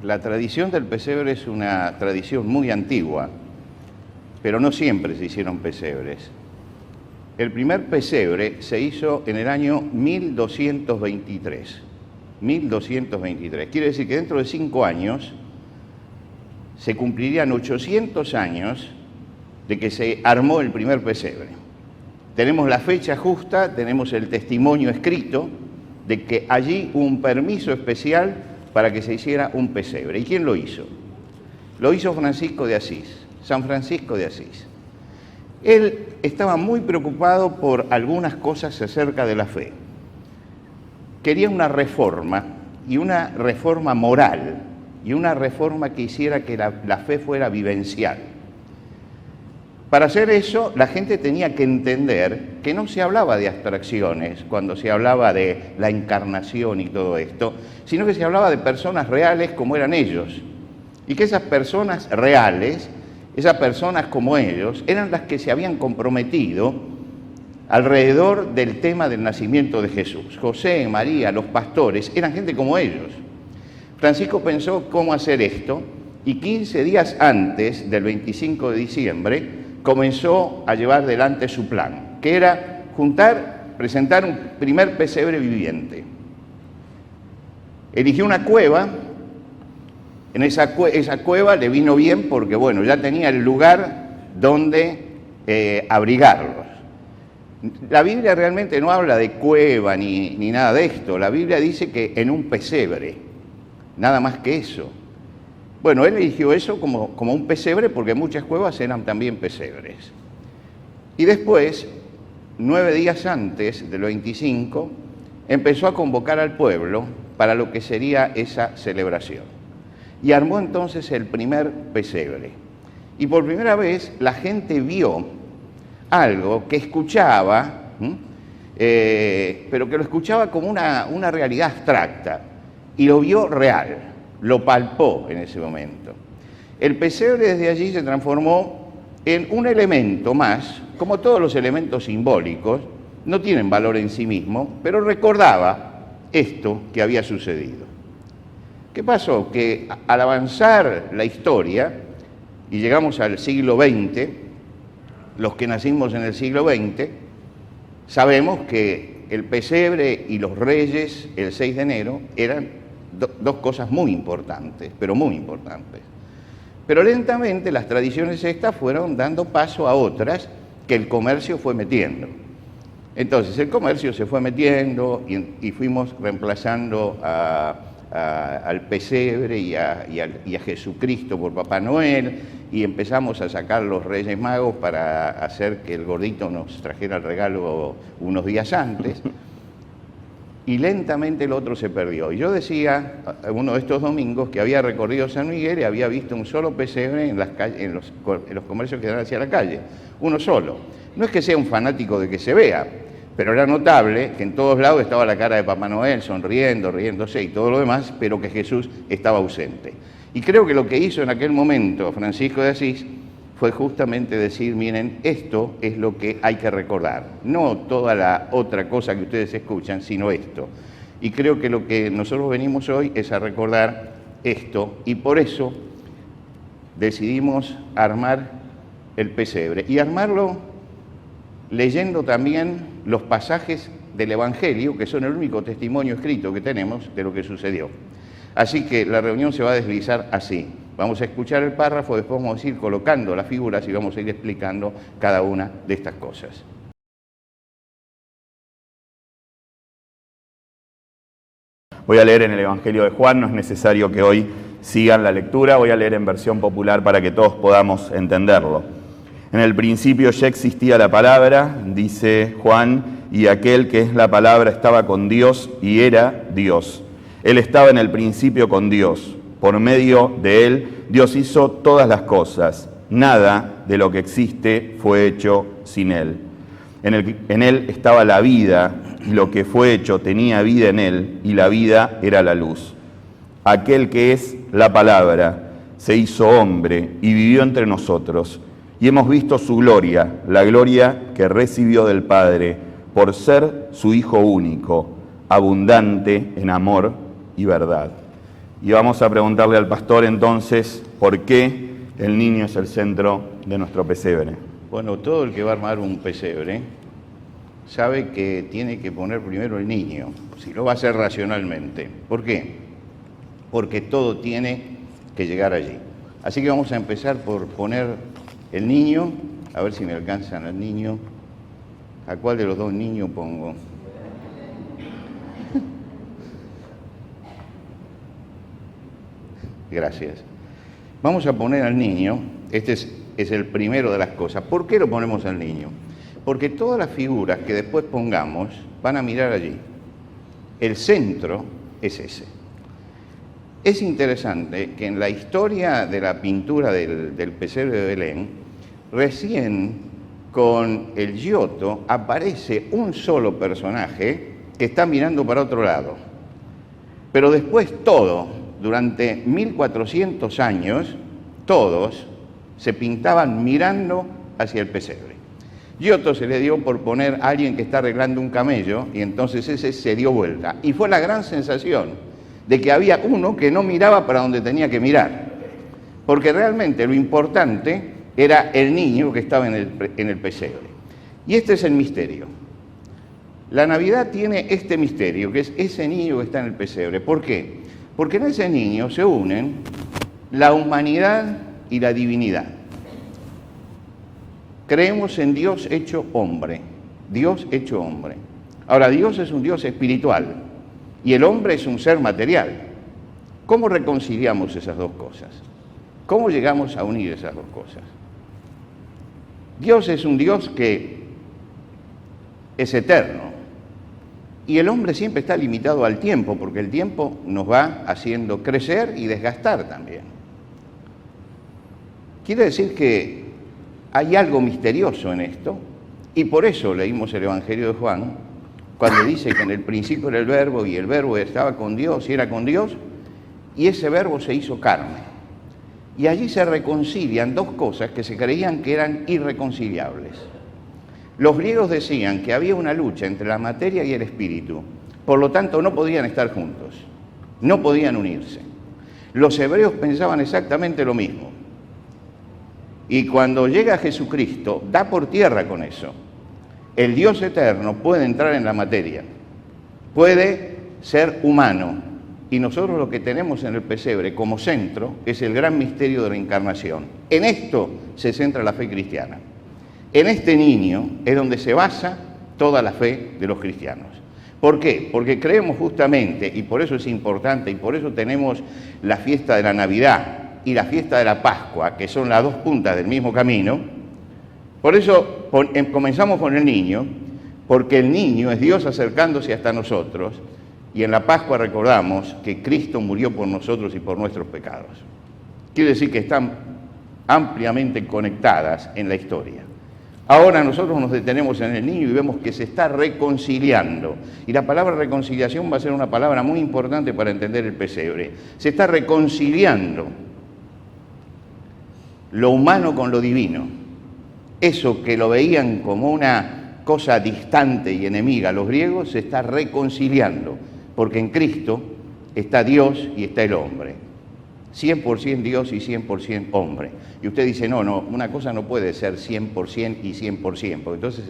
La tradición del pesebre es una tradición muy antigua, pero no siempre se hicieron pesebres. El primer pesebre se hizo en el año 1223. 1223. Quiere decir que dentro de 5 años se cumplirían 800 años de que se armó el primer pesebre. Tenemos la fecha justa, tenemos el testimonio escrito de que allí hubo un permiso especial para que se hiciera un pesebre. ¿Y quién lo hizo? Lo hizo Francisco de Asís, San Francisco de Asís. Él estaba muy preocupado por algunas cosas acerca de la fe. Quería una reforma, y una reforma moral, y una reforma que hiciera que la fe fuera vivencial. Para hacer eso, la gente tenía que entender que no se hablaba de abstracciones cuando se hablaba de la encarnación y todo esto, sino que se hablaba de personas reales como eran ellos. Y que esas personas reales, esas personas como ellos, eran las que se habían comprometido alrededor del tema del nacimiento de Jesús. José, María, los pastores, eran gente como ellos. Francisco pensó cómo hacer esto y 15 días antes del 25 de diciembre comenzó a llevar adelante su plan, que era presentar un primer pesebre viviente. Eligió una cueva. En esa cueva le vino bien porque, bueno, ya tenía el lugar donde abrigarlos. La Biblia realmente no habla de cueva ni nada de esto. La Biblia dice que en un pesebre, nada más que eso. Bueno, él eligió eso como un pesebre porque muchas cuevas eran también pesebres. Y después, 9 días antes del 25, empezó a convocar al pueblo para lo que sería esa celebración. Y armó entonces el primer pesebre. Y por primera vez la gente vio algo que escuchaba, pero que lo escuchaba como una realidad abstracta, y lo vio real, lo palpó en ese momento. El pesebre desde allí se transformó en un elemento más, como todos los elementos simbólicos, no tienen valor en sí mismo, pero recordaba esto que había sucedido. ¿Qué pasó? Que al avanzar la historia, y llegamos al siglo XX, los que nacimos en el siglo XX, sabemos que el pesebre y los reyes, el 6 de enero, eran dos cosas muy importantes, pero muy importantes. Pero lentamente las tradiciones estas fueron dando paso a otras que el comercio fue metiendo. Entonces el comercio se fue metiendo y fuimos reemplazando al pesebre y a Jesucristo por Papá Noel, y empezamos a sacar los Reyes Magos para hacer que el gordito nos trajera el regalo unos días antes, y lentamente el otro se perdió. Y yo decía, uno de estos domingos, que había recorrido San Miguel y había visto un solo pesebre en los comercios que dan hacia la calle, uno solo. No es que sea un fanático de que se vea, pero era notable que en todos lados estaba la cara de Papá Noel, sonriendo, riéndose y todo lo demás, pero que Jesús estaba ausente. Y creo que lo que hizo en aquel momento Francisco de Asís fue justamente decir, miren, esto es lo que hay que recordar, no toda la otra cosa que ustedes escuchan, sino esto. Y creo que lo que nosotros venimos hoy es a recordar esto, y por eso decidimos armar el pesebre, y armarlo leyendo también los pasajes del Evangelio, que son el único testimonio escrito que tenemos de lo que sucedió. Así que la reunión se va a deslizar así. Vamos a escuchar el párrafo, después vamos a ir colocando las figuras y vamos a ir explicando cada una de estas cosas. Voy a leer en el Evangelio de Juan, no es necesario que hoy sigan la lectura, voy a leer en versión popular para que todos podamos entenderlo. En el principio ya existía la palabra, dice Juan, y aquel que es la palabra estaba con Dios y era Dios. Él estaba en el principio con Dios. Por medio de él, Dios hizo todas las cosas. Nada de lo que existe fue hecho sin él. En él estaba la vida, y lo que fue hecho tenía vida en él, y la vida era la luz. Aquel que es la palabra se hizo hombre y vivió entre nosotros. Y hemos visto su gloria, la gloria que recibió del Padre, por ser su Hijo único, abundante en amor y verdad. Y vamos a preguntarle al pastor entonces por qué el niño es el centro de nuestro pesebre. Bueno, todo el que va a armar un pesebre sabe que tiene que poner primero el niño, si lo va a hacer racionalmente. ¿Por qué? Porque todo tiene que llegar allí. Así que vamos a empezar por poner el niño, a ver si me alcanzan al niño. ¿A cuál de los dos niños pongo? Gracias. Vamos a poner al niño, este es el primero de las cosas. ¿Por qué lo ponemos al niño? Porque todas las figuras que después pongamos van a mirar allí. El centro es ese. Es interesante que en la historia de la pintura del pesebre de Belén, recién con el Giotto aparece un solo personaje que está mirando para otro lado. Pero después durante 1400 años, todos se pintaban mirando hacia el pesebre. Giotto se le dio por poner a alguien que está arreglando un camello y entonces ese se dio vuelta. Y fue la gran sensación de que había uno que no miraba para donde tenía que mirar. Porque realmente lo importante era el niño que estaba en el pesebre. Y este es el misterio. La Navidad tiene este misterio, que es ese niño que está en el pesebre. ¿Por qué? Porque en ese niño se unen la humanidad y la divinidad. Creemos en Dios hecho hombre, Dios hecho hombre. Ahora, Dios es un Dios espiritual y el hombre es un ser material. ¿Cómo reconciliamos esas dos cosas? ¿Cómo llegamos a unir esas dos cosas? Dios es un Dios que es eterno y el hombre siempre está limitado al tiempo, porque el tiempo nos va haciendo crecer y desgastar también. Quiere decir que hay algo misterioso en esto, y por eso leímos el Evangelio de Juan, cuando dice que en el principio era el Verbo, y el Verbo estaba con Dios, y era con Dios, y ese Verbo se hizo carne. Y allí se reconcilian dos cosas que se creían que eran irreconciliables. Los griegos decían que había una lucha entre la materia y el espíritu, por lo tanto no podían estar juntos, no podían unirse. Los hebreos pensaban exactamente lo mismo. Y cuando llega Jesucristo, da por tierra con eso. El Dios eterno puede entrar en la materia, puede ser humano, y nosotros lo que tenemos en el pesebre como centro es el gran misterio de la encarnación. En esto se centra la fe cristiana. En este niño es donde se basa toda la fe de los cristianos. ¿Por qué? Porque creemos justamente, y por eso es importante, y por eso tenemos la fiesta de la Navidad y la fiesta de la Pascua, que son las dos puntas del mismo camino. Por eso comenzamos con el niño, porque el niño es Dios acercándose hasta nosotros, y en la Pascua recordamos que Cristo murió por nosotros y por nuestros pecados. Quiere decir que están ampliamente conectadas en la historia. Ahora nosotros nos detenemos en el niño y vemos que se está reconciliando. Y la palabra reconciliación va a ser una palabra muy importante para entender el pesebre. Se está reconciliando lo humano con lo divino. Eso que lo veían como una cosa distante y enemiga los griegos, se está reconciliando, porque en Cristo está Dios y está el hombre. 100% Dios y 100% hombre. Y usted dice, no, una cosa no puede ser 100% y 100%, porque entonces,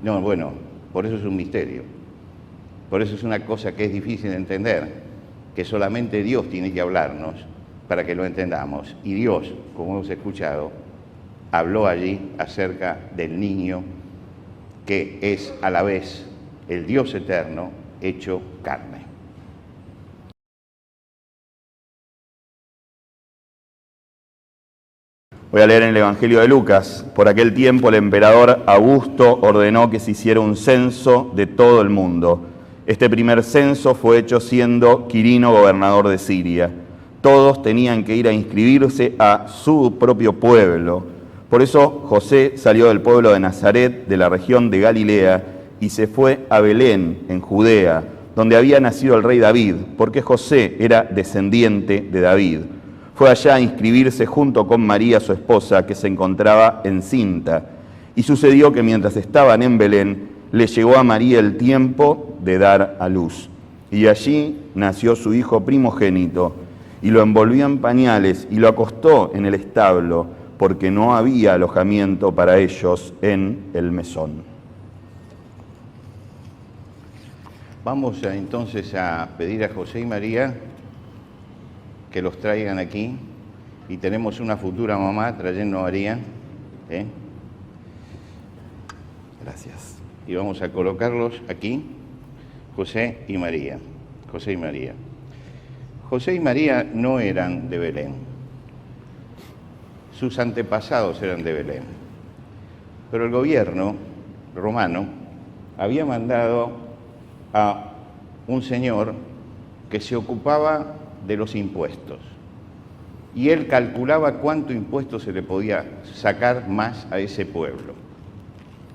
no, bueno, por eso es un misterio. Por eso es una cosa que es difícil de entender, que solamente Dios tiene que hablarnos para que lo entendamos. Y Dios, como hemos escuchado, habló allí acerca del niño que es a la vez el Dios eterno hecho carne. Voy a leer en el Evangelio de Lucas. Por aquel tiempo el emperador Augusto ordenó que se hiciera un censo de todo el mundo. Este primer censo fue hecho siendo Quirino gobernador de Siria. Todos tenían que ir a inscribirse a su propio pueblo. Por eso José salió del pueblo de Nazaret, de la región de Galilea, y se fue a Belén, en Judea, donde había nacido el rey David, porque José era descendiente de David. Fue allá a inscribirse junto con María, su esposa, que se encontraba encinta. Y sucedió que mientras estaban en Belén, le llegó a María el tiempo de dar a luz. y allí nació su hijo primogénito, y lo envolvió en pañales y lo acostó en el establo, porque no había alojamiento para ellos en el mesón. Vamos entonces a pedir a José y María que los traigan aquí, y tenemos una futura mamá trayendo a María, ¿eh? Gracias. Y vamos a colocarlos aquí, José y María. José y María. José y María no eran de Belén. Sus antepasados eran de Belén. Pero el gobierno romano había mandado a un señor que se ocupaba de los impuestos. Y él calculaba cuánto impuesto se le podía sacar más a ese pueblo.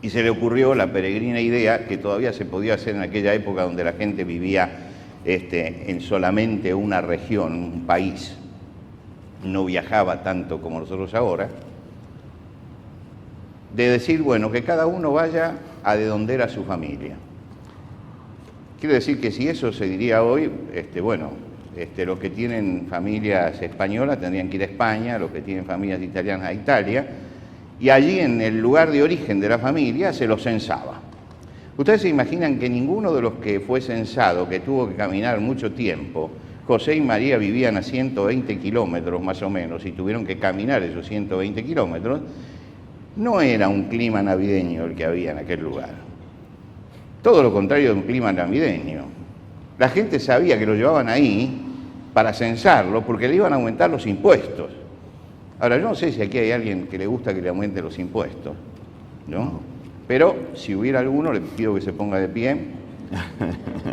Y se le ocurrió la peregrina idea, que todavía se podía hacer en aquella época donde la gente vivía en solamente una región, un país, no viajaba tanto como nosotros ahora, de decir, bueno, que cada uno vaya a de donde era su familia. Quiere decir que si eso se diría hoy, los que tienen familias españolas tendrían que ir a España, los que tienen familias italianas a Italia, y allí en el lugar de origen de la familia se los censaba. Ustedes se imaginan que ninguno de los que fue censado, que tuvo que caminar mucho tiempo, José y María vivían a 120 kilómetros más o menos, y tuvieron que caminar esos 120 kilómetros, no era un clima navideño el que había en aquel lugar. Todo lo contrario de un clima navideño. La gente sabía que lo llevaban ahí para censarlo porque le iban a aumentar los impuestos. Ahora, yo no sé si aquí hay alguien que le gusta que le aumenten los impuestos, ¿no? Pero si hubiera alguno, le pido que se ponga de pie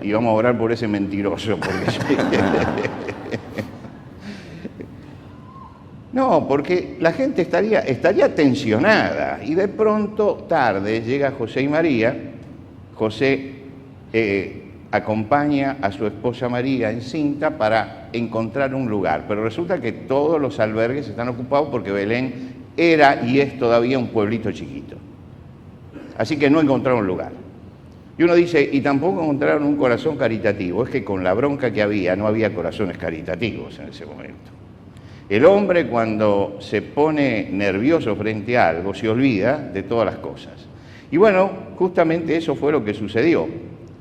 y vamos a orar por ese mentiroso. No, porque la gente estaría tensionada, y de pronto, tarde, llega José y María. José acompaña a su esposa María encinta para encontrar un lugar, pero resulta que todos los albergues están ocupados porque Belén era y es todavía un pueblito chiquito. Así que no encontraron lugar. Y uno dice, y tampoco encontraron un corazón caritativo. Es que con la bronca que había, no había corazones caritativos en ese momento. El hombre, cuando se pone nervioso frente a algo, se olvida de todas las cosas. Y bueno, justamente eso fue lo que sucedió.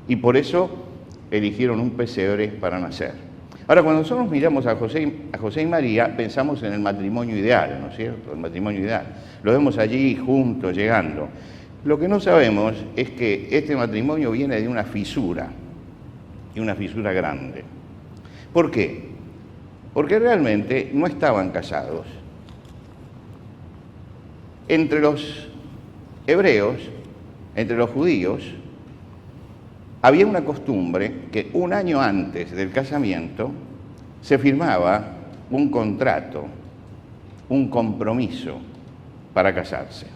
Y por eso eligieron un pesebre para nacer. Ahora, cuando nosotros miramos a José y María, pensamos en el matrimonio ideal, ¿no es cierto? El matrimonio ideal. Lo vemos allí juntos, llegando. Lo que no sabemos es que este matrimonio viene de una fisura, y una fisura grande. ¿Por qué? Porque realmente no estaban casados. Entre los hebreos, entre los judíos, había una costumbre que un año antes del casamiento se firmaba un contrato, un compromiso para casarse.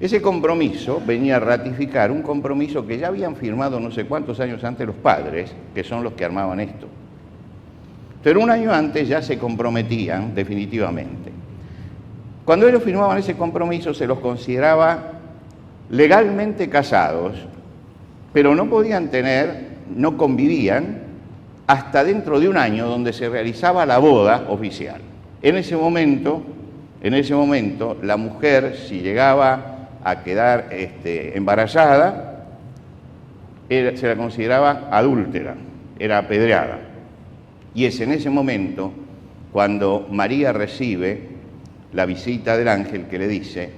Ese compromiso venía a ratificar un compromiso que ya habían firmado no sé cuántos años antes los padres, que son los que armaban esto. Pero un año antes ya se comprometían definitivamente. Cuando ellos firmaban ese compromiso se los consideraba legalmente casados, pero no podían no convivían hasta dentro de un año donde se realizaba la boda oficial. En ese momento, la mujer, si llegaba a quedar embarazada, se la consideraba adúltera, era apedreada. Y es en ese momento cuando María recibe la visita del ángel que le dice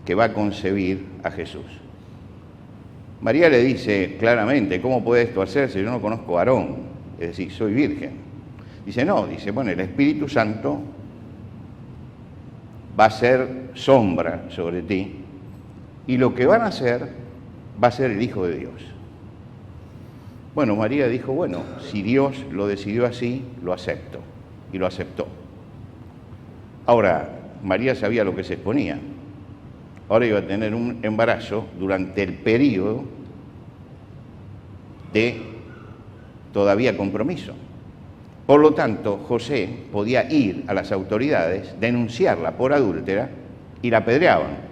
que va a concebir a Jesús. María le dice claramente, ¿cómo puede esto hacerse? Yo no conozco varón, es decir, soy virgen. Dice, no, bueno, el Espíritu Santo va a ser sombra sobre ti, y lo que van a hacer va a ser el Hijo de Dios. Bueno, María dijo, bueno, si Dios lo decidió así, lo acepto, y lo aceptó. Ahora, María sabía lo que se exponía. Ahora iba a tener un embarazo durante el periodo de todavía compromiso. Por lo tanto, José podía ir a las autoridades, denunciarla por adúltera y la apedreaban.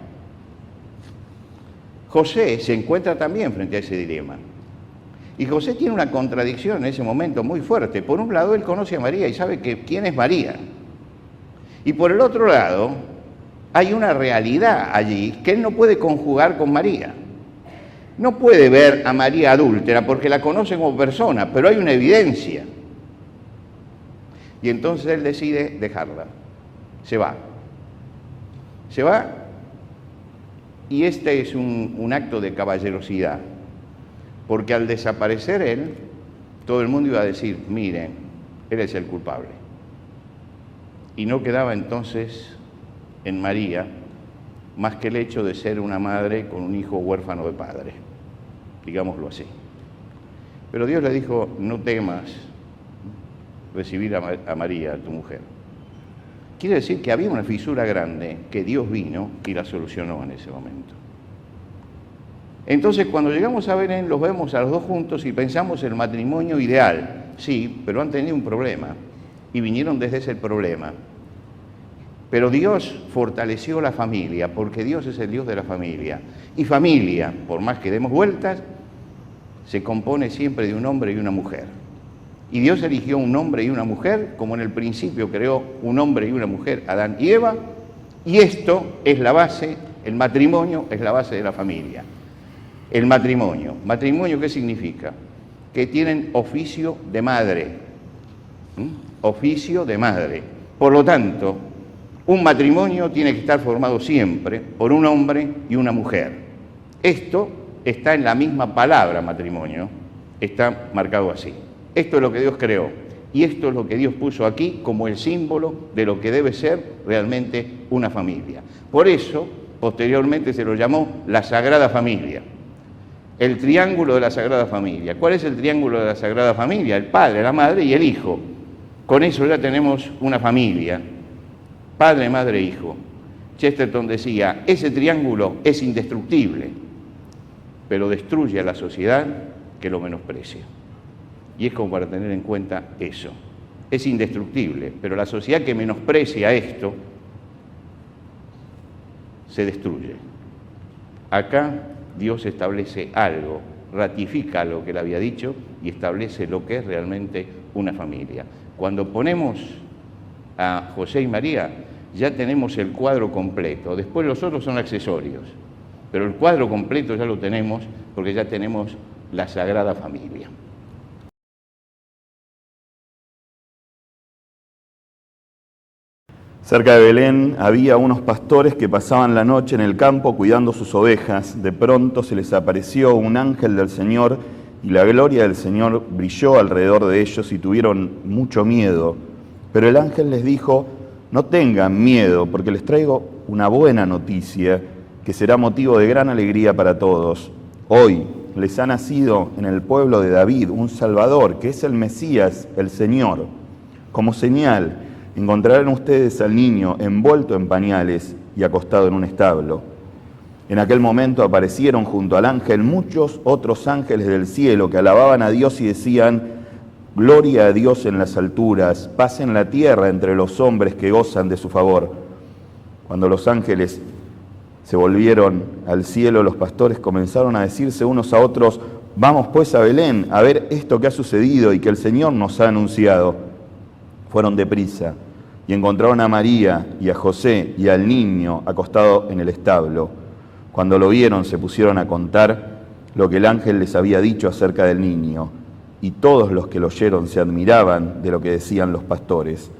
José se encuentra también frente a ese dilema. Y José tiene una contradicción en ese momento muy fuerte. Por un lado, él conoce a María y sabe quién es María. Y por el otro lado, hay una realidad allí que él no puede conjugar con María. No puede ver a María adúltera porque la conoce como persona, pero hay una evidencia. Y entonces él decide dejarla. Se va. Se va, y este es un acto de caballerosidad, porque al desaparecer él, todo el mundo iba a decir, miren, él es el culpable. Y no quedaba entonces en María más que el hecho de ser una madre con un hijo huérfano de padre, digámoslo así. Pero Dios le dijo, no temas recibir a María, tu mujer. Quiere decir que había una fisura grande que Dios vino y la solucionó en ese momento. Entonces, cuando llegamos a Belén, los vemos a los dos juntos y pensamos el matrimonio ideal. Sí, pero han tenido un problema y vinieron desde ese problema. Pero Dios fortaleció la familia, porque Dios es el Dios de la familia. Y familia, por más que demos vueltas, se compone siempre de un hombre y una mujer. Y Dios eligió un hombre y una mujer, como en el principio creó un hombre y una mujer, Adán y Eva, y esto es la base, el matrimonio es la base de la familia. El matrimonio. ¿Matrimonio qué significa? Que tienen oficio de madre. Oficio de madre. Por lo tanto, un matrimonio tiene que estar formado siempre por un hombre y una mujer. Esto está en la misma palabra matrimonio, está marcado así. Esto es lo que Dios creó y esto es lo que Dios puso aquí como el símbolo de lo que debe ser realmente una familia. Por eso, posteriormente se lo llamó la Sagrada Familia, el triángulo de la Sagrada Familia. ¿Cuál es el triángulo de la Sagrada Familia? El Padre, la Madre y el Hijo. Con eso ya tenemos una familia, Padre, Madre, Hijo. Chesterton decía, ese triángulo es indestructible, pero destruye a la sociedad que lo menosprecia. Y es como para tener en cuenta eso. Es indestructible, pero la sociedad que menosprecia esto se destruye. Acá Dios establece algo, ratifica lo que él había dicho y establece lo que es realmente una familia. Cuando ponemos a José y María, ya tenemos el cuadro completo. Después los otros son accesorios, pero el cuadro completo ya lo tenemos porque ya tenemos la Sagrada Familia. Cerca de Belén había unos pastores que pasaban la noche en el campo cuidando sus ovejas. De pronto se les apareció un ángel del Señor y la gloria del Señor brilló alrededor de ellos y tuvieron mucho miedo. Pero el ángel les dijo, no tengan miedo porque les traigo una buena noticia que será motivo de gran alegría para todos. Hoy les ha nacido en el pueblo de David un Salvador, que es el Mesías, el Señor. Como señal, encontrarán ustedes al niño envuelto en pañales y acostado en un establo. En aquel momento aparecieron junto al ángel muchos otros ángeles del cielo que alababan a Dios y decían, gloria a Dios en las alturas, paz en la tierra entre los hombres que gozan de su favor. Cuando los ángeles se volvieron al cielo, los pastores comenzaron a decirse unos a otros, vamos pues a Belén a ver esto que ha sucedido y que el Señor nos ha anunciado. Fueron deprisa y encontraron a María y a José y al niño acostado en el establo. Cuando lo vieron se pusieron a contar lo que el ángel les había dicho acerca del niño, y todos los que lo oyeron se admiraban de lo que decían los pastores.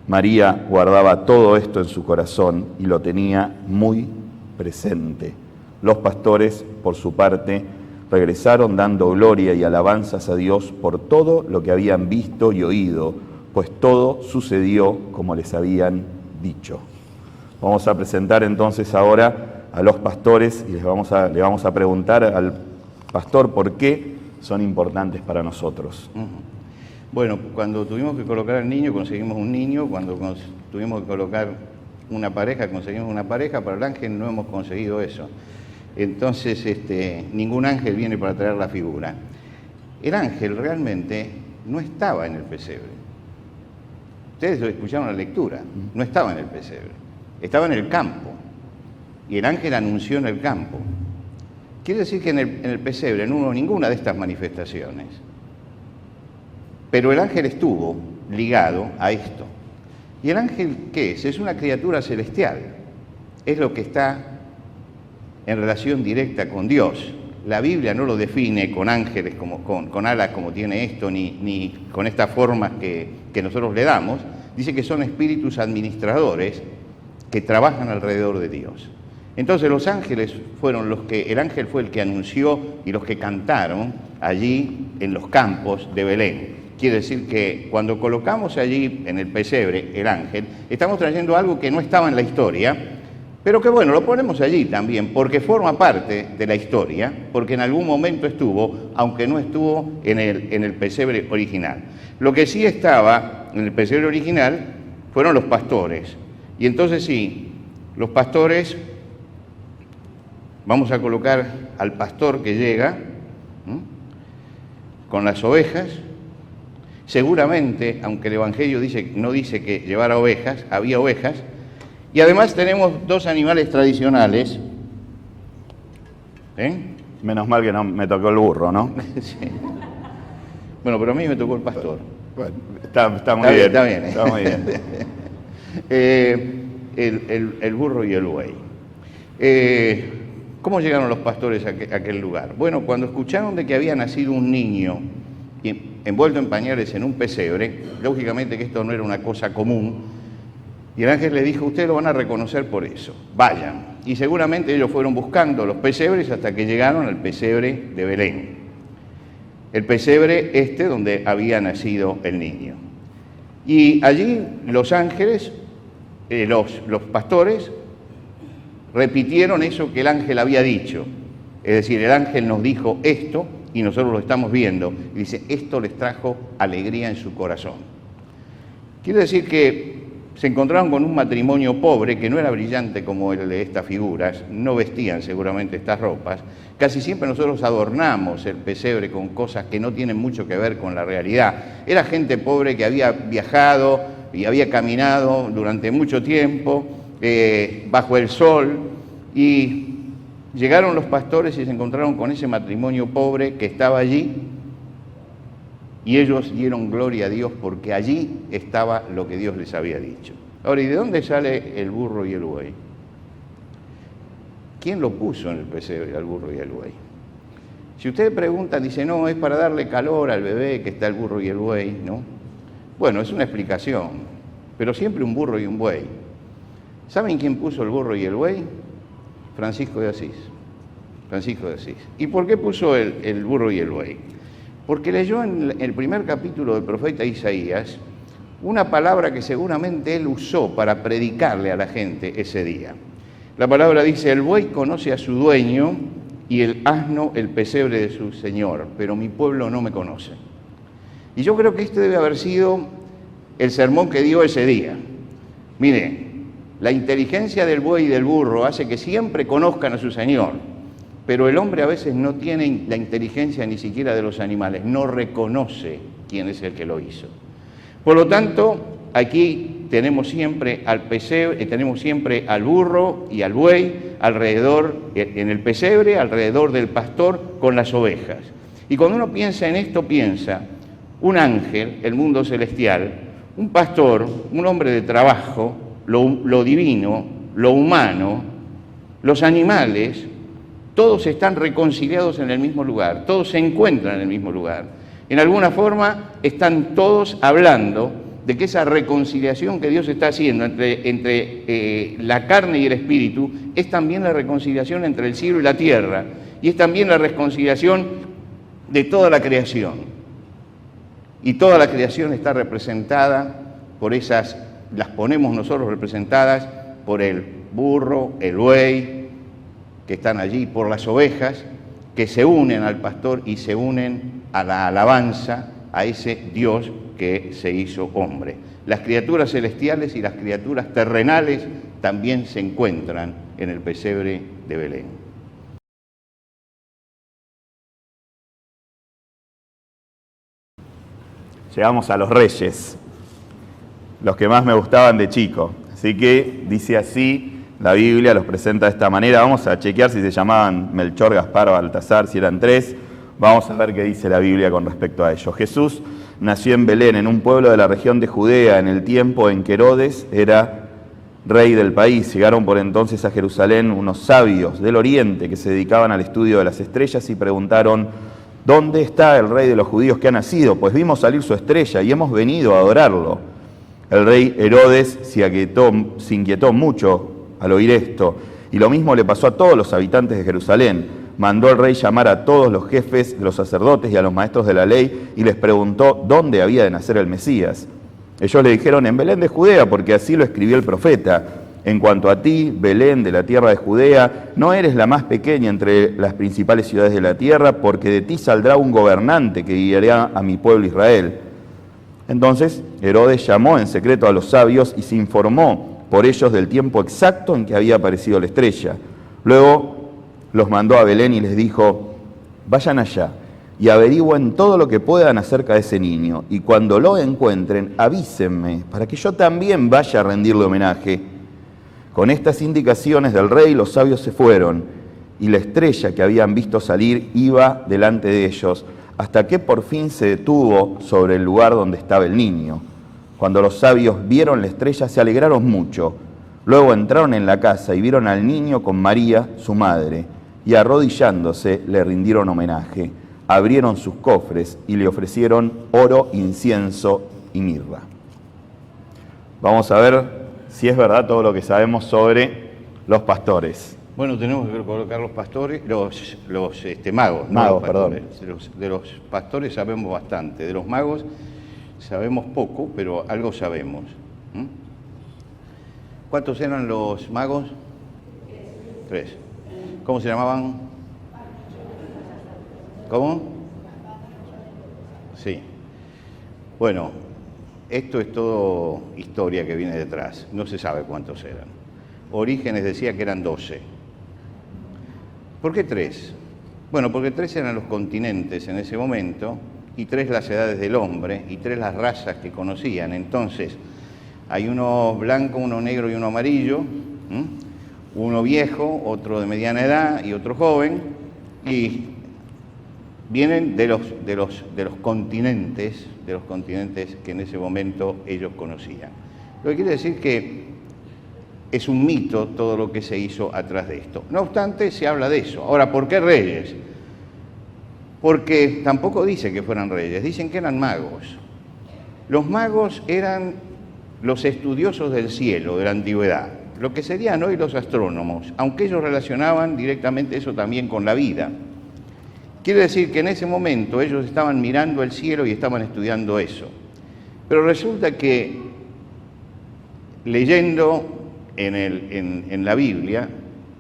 María guardaba todo esto en su corazón y lo tenía muy presente. Los pastores, por su parte, regresaron dando gloria y alabanzas a Dios por todo lo que habían visto y oído, pues todo sucedió como les habían dicho. Vamos a presentar entonces ahora a los pastores y le vamos a preguntar al pastor por qué son importantes para nosotros. Bueno, cuando tuvimos que colocar al niño, conseguimos un niño. Cuando tuvimos que colocar una pareja, conseguimos una pareja. Para el ángel no hemos conseguido eso. Entonces, ningún ángel viene para traer la figura. El ángel realmente no estaba en el pesebre. Ustedes lo escucharon en la lectura, no estaba en el pesebre, estaba en el campo. Y el ángel anunció en el campo. Quiere decir que en el pesebre no hubo ninguna de estas manifestaciones. Pero el ángel estuvo ligado a esto. ¿Y el ángel qué es? Es una criatura celestial. Es lo que está en relación directa con Dios. La Biblia no lo define con ángeles, con alas como tiene esto, ni con estas formas que nosotros le damos. Dice que son espíritus administradores que trabajan alrededor de Dios. Entonces los ángeles fueron el ángel fue el que anunció y los que cantaron allí en los campos de Belén. Quiere decir que cuando colocamos allí en el pesebre el ángel, estamos trayendo algo que no estaba en la historia, pero que bueno, lo ponemos allí también, porque forma parte de la historia, porque en algún momento estuvo, aunque no estuvo en el pesebre original. Lo que sí estaba en el pesebre original fueron los pastores. Y entonces sí, los pastores, vamos a colocar al pastor que llega con las ovejas. Seguramente, aunque el Evangelio no dice que llevara ovejas, había ovejas. Y además tenemos dos animales tradicionales. Menos mal que no me tocó el burro, ¿no? Sí. Bueno, pero a mí me tocó el pastor. Bueno, está muy bien. Está bien. Está muy bien. El burro y el buey. ¿Cómo llegaron los pastores a aquel lugar? Bueno, cuando escucharon de que había nacido un niño envuelto en pañales en un pesebre, lógicamente que esto no era una cosa común, y el ángel le dijo, ustedes lo van a reconocer por eso, vayan. Y seguramente ellos fueron buscando los pesebres hasta que llegaron al pesebre de Belén, el pesebre donde había nacido el niño. Y allí los ángeles, los pastores, repitieron eso que el ángel había dicho. Es decir, el ángel nos dijo esto y nosotros lo estamos viendo. Y dice, esto les trajo alegría en su corazón. Quiere decir que se encontraron con un matrimonio pobre que no era brillante como el de estas figuras, no vestían seguramente estas ropas. Casi siempre nosotros adornamos el pesebre con cosas que no tienen mucho que ver con la realidad. Era gente pobre que había viajado y había caminado durante mucho tiempo bajo el sol, y llegaron los pastores y se encontraron con ese matrimonio pobre que estaba allí, y ellos dieron gloria a Dios porque allí estaba lo que Dios les había dicho. Ahora, ¿y de dónde sale el burro y el buey? ¿Quién lo puso en el pesebre, al burro y al buey? Si ustedes preguntan, dicen, no, es para darle calor al bebé que está el burro y el buey, ¿no? Bueno, es una explicación, pero siempre un burro y un buey. ¿Saben quién puso el burro y el buey? Francisco de Asís. Francisco de Asís. ¿Y por qué puso el burro y el buey? Porque leyó en el primer capítulo del profeta Isaías una palabra que seguramente él usó para predicarle a la gente ese día. La palabra dice, el buey conoce a su dueño y el asno el pesebre de su señor, pero mi pueblo no me conoce. Y yo creo que este debe haber sido el sermón que dio ese día. Mire, la inteligencia del buey y del burro hace que siempre conozcan a su señor, pero el hombre a veces no tiene la inteligencia ni siquiera de los animales, no reconoce quién es el que lo hizo. Por lo tanto, aquí tenemos siempre al pesebre, tenemos siempre al burro y al buey alrededor, en el pesebre, alrededor del pastor con las ovejas. Y cuando uno piensa en esto, piensa un ángel, el mundo celestial, un pastor, un hombre de trabajo, lo divino, lo humano, los animales, todos están reconciliados en el mismo lugar, todos se encuentran en el mismo lugar. En alguna forma están todos hablando de que esa reconciliación que Dios está haciendo entre la carne y el espíritu es también la reconciliación entre el cielo y la tierra, y es también la reconciliación de toda la creación. Y toda la creación está representada por esas, las ponemos nosotros representadas por el burro, el buey, que están allí, por las ovejas, que se unen al pastor y se unen a la alabanza a ese Dios que se hizo hombre. Las criaturas celestiales y las criaturas terrenales también se encuentran en el pesebre de Belén. Llegamos a los reyes, los que más me gustaban de chico. Así que dice así La Biblia los presenta de esta manera. Vamos a chequear si se llamaban Melchor, Gaspar o Baltasar, si eran tres. Vamos a ver qué dice la Biblia con respecto a ello. Jesús nació en Belén, en un pueblo de la región de Judea, en el tiempo en que Herodes era rey del país. Llegaron por entonces a Jerusalén unos sabios del oriente que se dedicaban al estudio de las estrellas y preguntaron: ¿dónde está el rey de los judíos que ha nacido? Pues vimos salir su estrella y hemos venido a adorarlo. El rey Herodes se inquietó mucho al oír esto, y lo mismo le pasó a todos los habitantes de Jerusalén. Mandó el rey llamar a todos los jefes de los sacerdotes y a los maestros de la ley y les preguntó dónde había de nacer el Mesías. Ellos le dijeron: en Belén de Judea, porque así lo escribió el profeta. En cuanto a ti, Belén, de la tierra de Judea, no eres la más pequeña entre las principales ciudades de la tierra, porque de ti saldrá un gobernante que guiará a mi pueblo Israel. Entonces Herodes llamó en secreto a los sabios y se informó por ellos del tiempo exacto en que había aparecido la estrella. Luego los mandó a Belén y les dijo: vayan allá y averigüen todo lo que puedan acerca de ese niño, y cuando lo encuentren, avísenme, para que yo también vaya a rendirle homenaje. Con estas indicaciones del rey, los sabios se fueron, y la estrella que habían visto salir iba delante de ellos, hasta que por fin se detuvo sobre el lugar donde estaba el niño. Cuando los sabios vieron la estrella, se alegraron mucho. Luego entraron en la casa y vieron al niño con María, su madre, y arrodillándose le rindieron homenaje. Abrieron sus cofres y le ofrecieron oro, incienso y mirra. Vamos a ver si es verdad todo lo que sabemos sobre los pastores. Bueno, tenemos que colocar los pastores, los magos. Magos, no perdón. De los pastores sabemos bastante, de los magos sabemos poco, pero algo sabemos. ¿Cuántos eran los magos? 3. ¿Cómo se llamaban? ¿Cómo? Sí. Bueno, esto es todo historia que viene detrás. No se sabe cuántos eran. Orígenes decía que eran 12. ¿Por qué 3? Bueno, porque 3 eran los continentes en ese momento, y 3 las edades del hombre, y 3 las razas que conocían. Entonces, hay uno blanco, uno negro y uno amarillo, uno viejo, otro de mediana edad y otro joven, y vienen de los continentes que en ese momento ellos conocían. Lo que quiere decir que es un mito todo lo que se hizo atrás de esto. No obstante, se habla de eso. Ahora, ¿por qué reyes? Porque tampoco dice que fueran reyes, dicen que eran magos. Los magos eran los estudiosos del cielo de la antigüedad, lo que serían hoy los astrónomos, aunque ellos relacionaban directamente eso también con la vida. Quiere decir que en ese momento ellos estaban mirando el cielo y estaban estudiando eso. Pero resulta que leyendo en la Biblia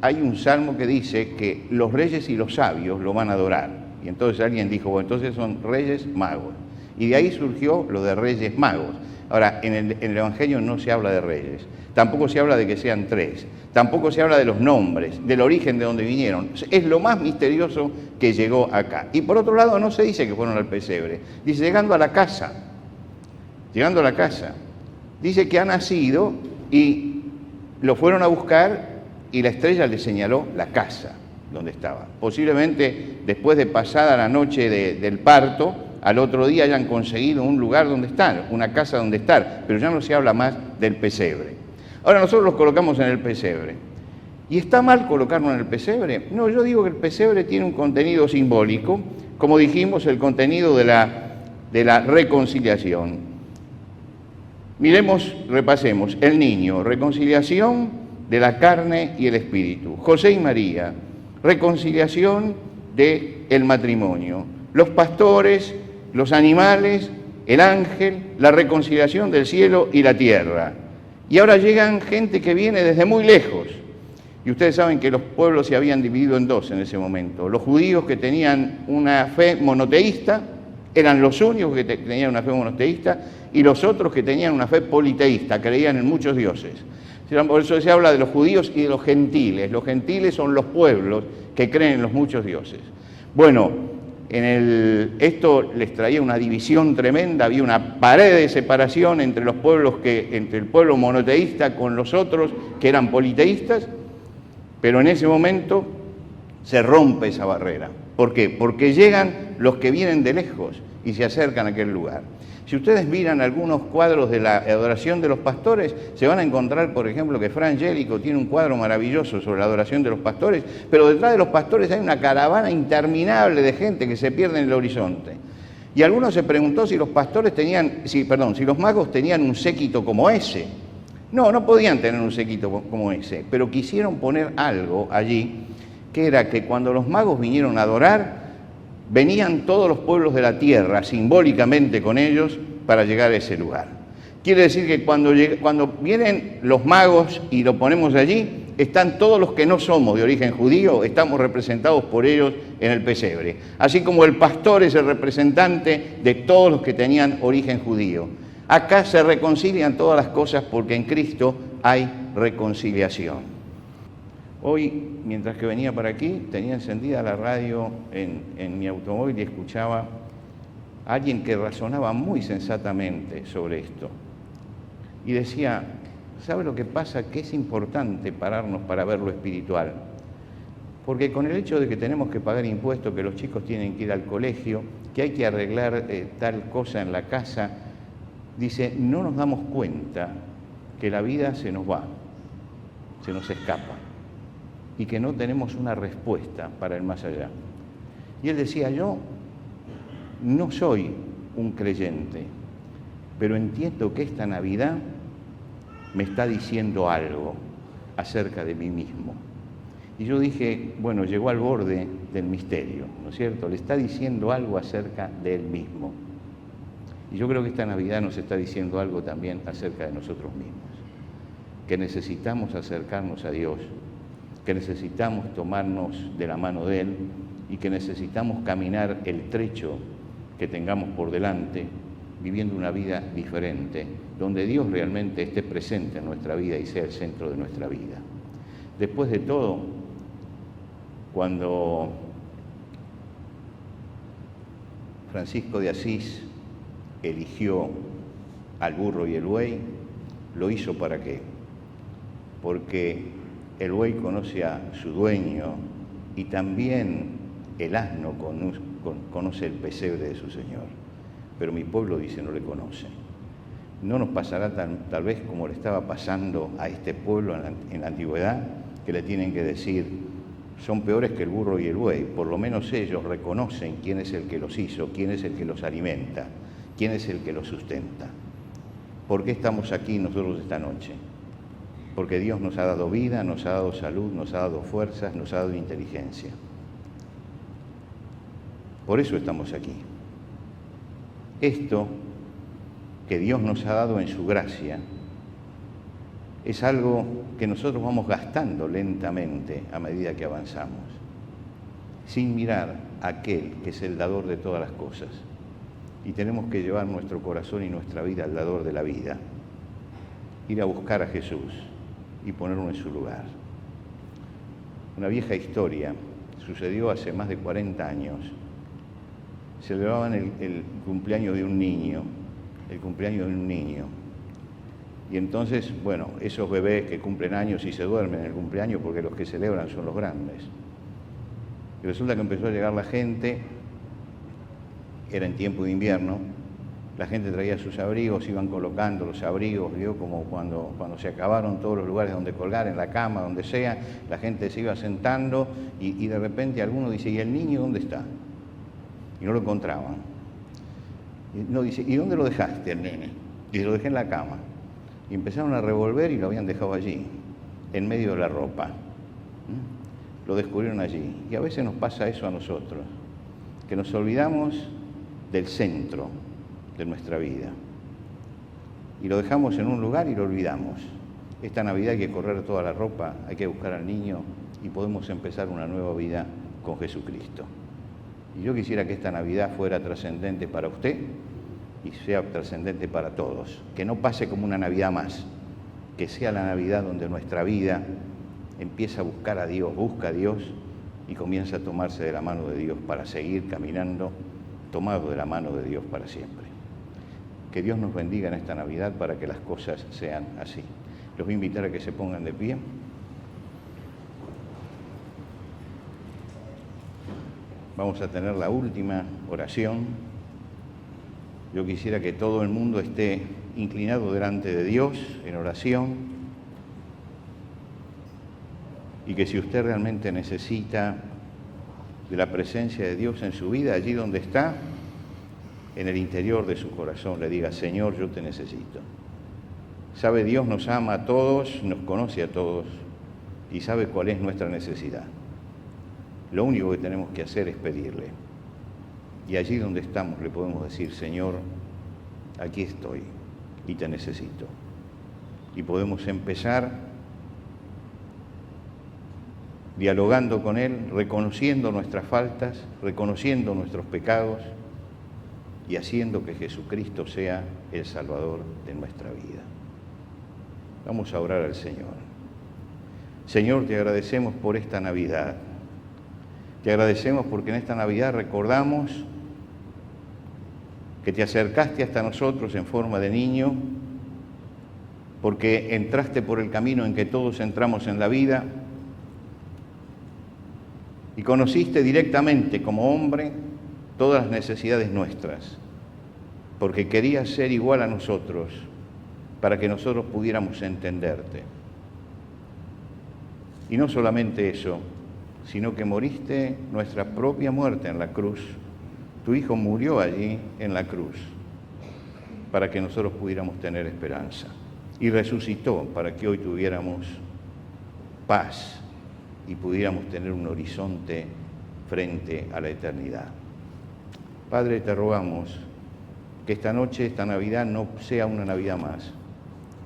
hay un salmo que dice que los reyes y los sabios lo van a adorar. Y entonces alguien dijo: bueno, entonces son reyes magos. Y de ahí surgió lo de reyes magos. Ahora, en el Evangelio no se habla de reyes, tampoco se habla de que sean 3, tampoco se habla de los nombres, del origen de donde vinieron. Es lo más misterioso que llegó acá. Y por otro lado, no se dice que fueron al pesebre, dice llegando a la casa, dice que ha nacido y lo fueron a buscar y la estrella le señaló la casa donde estaba. Posiblemente después de pasada la noche del parto, al otro día hayan conseguido un lugar donde estar, una casa donde estar, pero ya no se habla más del pesebre. Ahora nosotros los colocamos en el pesebre. ¿Y está mal colocarlo en el pesebre? No, yo digo que el pesebre tiene un contenido simbólico, como dijimos, el contenido de la reconciliación. Miremos, repasemos, el niño, reconciliación de la carne y el espíritu. José y María, reconciliación del matrimonio. Los pastores, los animales, el ángel, la reconciliación del cielo y la tierra. Y ahora llegan gente que viene desde muy lejos. Y ustedes saben que los pueblos se habían dividido en 2 en ese momento. Los judíos, que tenían una fe monoteísta, eran los únicos que tenían una fe monoteísta, y los otros que tenían una fe politeísta, creían en muchos dioses. Por eso se habla de los judíos y de los gentiles. Los gentiles son los pueblos que creen en los muchos dioses. Bueno, Esto les traía una división tremenda, había una pared de separación entre los pueblos entre el pueblo monoteísta con los otros que eran politeístas, pero en ese momento se rompe esa barrera. ¿Por qué? Porque llegan los que vienen de lejos y se acercan a aquel lugar. Si ustedes miran algunos cuadros de la adoración de los pastores, se van a encontrar, por ejemplo, que Fra Angelico tiene un cuadro maravilloso sobre la adoración de los pastores, pero detrás de los pastores hay una caravana interminable de gente que se pierde en el horizonte. Y algunos se preguntó si los magos tenían un séquito como ese. No, no podían tener un séquito como ese, pero quisieron poner algo allí, que era que cuando los magos vinieron a adorar, venían todos los pueblos de la tierra, simbólicamente con ellos, para llegar a ese lugar. Quiere decir que cuando vienen los magos y lo ponemos allí, están todos los que no somos de origen judío, estamos representados por ellos en el pesebre. Así como el pastor es el representante de todos los que tenían origen judío. Acá se reconcilian todas las cosas porque en Cristo hay reconciliación. Hoy, mientras que venía para aquí, tenía encendida la radio en mi automóvil y escuchaba a alguien que razonaba muy sensatamente sobre esto. Y decía, ¿sabe lo que pasa? Que es importante pararnos para ver lo espiritual. Porque con el hecho de que tenemos que pagar impuestos, que los chicos tienen que ir al colegio, que hay que arreglar tal cosa en la casa, dice, no nos damos cuenta que la vida se nos va, se nos escapa, y que no tenemos una respuesta para el más allá. Y él decía, yo no soy un creyente, pero entiendo que esta Navidad me está diciendo algo acerca de mí mismo. Y yo dije, bueno, llegó al borde del misterio, ¿no es cierto? Le está diciendo algo acerca de él mismo. Y yo creo que esta Navidad nos está diciendo algo también acerca de nosotros mismos, que necesitamos acercarnos a Dios, que necesitamos tomarnos de la mano de Él y que necesitamos caminar el trecho que tengamos por delante, viviendo una vida diferente, donde Dios realmente esté presente en nuestra vida y sea el centro de nuestra vida. Después de todo, cuando Francisco de Asís eligió al burro y el buey, ¿lo hizo para qué? Porque el buey conoce a su dueño y también el asno conoce el pesebre de su Señor. Pero mi pueblo dice, no le conoce. No nos pasará tal vez como le estaba pasando a este pueblo en la antigüedad, que le tienen que decir, son peores que el burro y el buey. Por lo menos ellos reconocen quién es el que los hizo, quién es el que los alimenta, quién es el que los sustenta. ¿Por qué estamos aquí nosotros esta noche? Porque Dios nos ha dado vida, nos ha dado salud, nos ha dado fuerzas, nos ha dado inteligencia. Por eso estamos aquí. Esto que Dios nos ha dado en su gracia es algo que nosotros vamos gastando lentamente a medida que avanzamos, sin mirar a aquel que es el dador de todas las cosas. Y tenemos que llevar nuestro corazón y nuestra vida al dador de la vida, ir a buscar a Jesús y ponerlo en su lugar. Una vieja historia, sucedió hace más de 40 años. Celebraban el cumpleaños de un niño, Y entonces, bueno, esos bebés que cumplen años y se duermen en el cumpleaños porque los que celebran son los grandes. Y resulta que empezó a llegar la gente, era en tiempo de invierno, la gente traía sus abrigos, iban colocando los abrigos, ¿vio? Como cuando se acabaron todos los lugares donde colgar, en la cama, donde sea, la gente se iba sentando y de repente alguno dice, ¿y el niño dónde está? Y no lo encontraban. Y no dice, ¿y dónde lo dejaste el nene? Y lo dejé en la cama. Y empezaron a revolver y lo habían dejado allí, en medio de la ropa. Lo descubrieron allí. Y a veces nos pasa eso a nosotros, que nos olvidamos del centro de nuestra vida. Y lo dejamos en un lugar y lo olvidamos. Esta Navidad hay que correr toda la ropa, hay que buscar al niño y podemos empezar una nueva vida con Jesucristo. Y yo quisiera que esta Navidad fuera trascendente para usted y sea trascendente para todos. Que no pase como una Navidad más, que sea la Navidad donde nuestra vida empieza a buscar a Dios, busca a Dios y comienza a tomarse de la mano de Dios para seguir caminando tomado de la mano de Dios para siempre. Que Dios nos bendiga en esta Navidad para que las cosas sean así. Los voy a invitar a que se pongan de pie. Vamos a tener la última oración. Yo quisiera que todo el mundo esté inclinado delante de Dios en oración y que si usted realmente necesita de la presencia de Dios en su vida, allí donde está, en el interior de su corazón, le diga: Señor, yo te necesito. Sabe, Dios nos ama a todos, nos conoce a todos y sabe cuál es nuestra necesidad. Lo único que tenemos que hacer es pedirle. Y allí donde estamos le podemos decir: Señor, aquí estoy y te necesito. Y podemos empezar dialogando con Él, reconociendo nuestras faltas, reconociendo nuestros pecados y haciendo que Jesucristo sea el Salvador de nuestra vida. Vamos a orar al Señor. Señor, te agradecemos por esta Navidad. Te agradecemos porque en esta Navidad recordamos que te acercaste hasta nosotros en forma de niño, porque entraste por el camino en que todos entramos en la vida y conociste directamente como hombre todas las necesidades nuestras, porque querías ser igual a nosotros para que nosotros pudiéramos entenderte. Y no solamente eso, sino que moriste nuestra propia muerte en la cruz. Tu Hijo murió allí en la cruz para que nosotros pudiéramos tener esperanza. Y resucitó para que hoy tuviéramos paz y pudiéramos tener un horizonte frente a la eternidad. Padre, te rogamos que esta noche, esta Navidad, no sea una Navidad más,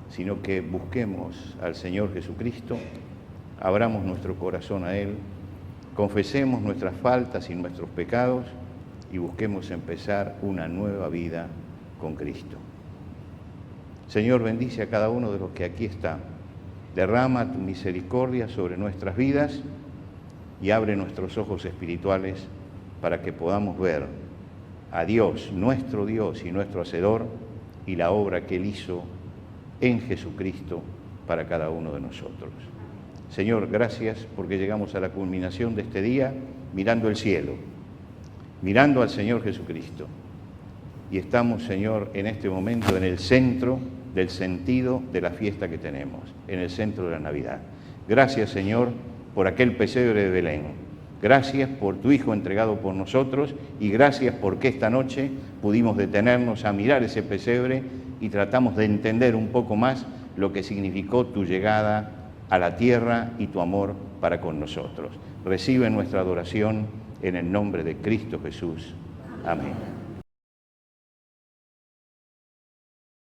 sino que busquemos al Señor Jesucristo, abramos nuestro corazón a Él, confesemos nuestras faltas y nuestros pecados y busquemos empezar una nueva vida con Cristo. Señor, bendice a cada uno de los que aquí está. Derrama tu misericordia sobre nuestras vidas y abre nuestros ojos espirituales para que podamos ver a Dios, nuestro Dios y nuestro Hacedor, y la obra que Él hizo en Jesucristo para cada uno de nosotros. Señor, gracias porque llegamos a la culminación de este día mirando el cielo, mirando al Señor Jesucristo. Y estamos, Señor, en este momento en el centro del sentido de la fiesta que tenemos, en el centro de la Navidad. Gracias, Señor, por aquel pesebre de Belén. Gracias por tu Hijo entregado por nosotros y gracias porque esta noche pudimos detenernos a mirar ese pesebre y tratamos de entender un poco más lo que significó tu llegada a la tierra y tu amor para con nosotros. Recibe nuestra adoración en el nombre de Cristo Jesús. Amén.